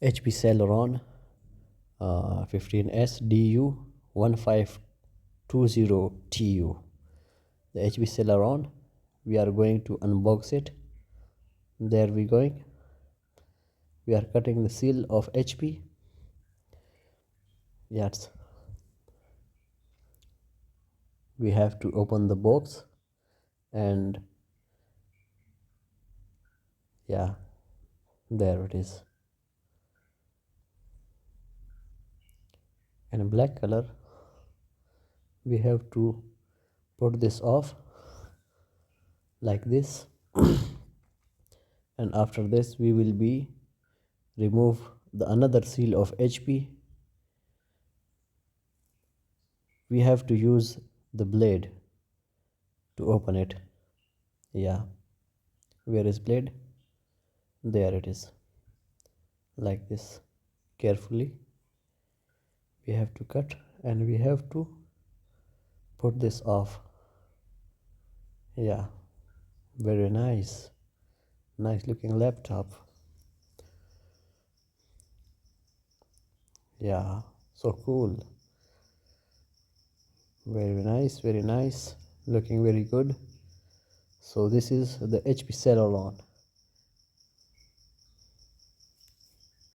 HP Celaron 15S DU1520TU. The HP Celaron, we are going to unbox it. There we going. We are cutting the seal of HP. Yes, we have to open the box, and yeah, there it is in a black color. We have to put this off like this and after this we will be remove the another seal of HP. We have to use the blade to open it. Yeah, where is blade? There it is, like this. Carefully we have to cut and we have to put this off. Yeah, very nice looking laptop. Yeah, so cool. Very nice, looking very good. So this is the HP Celaron.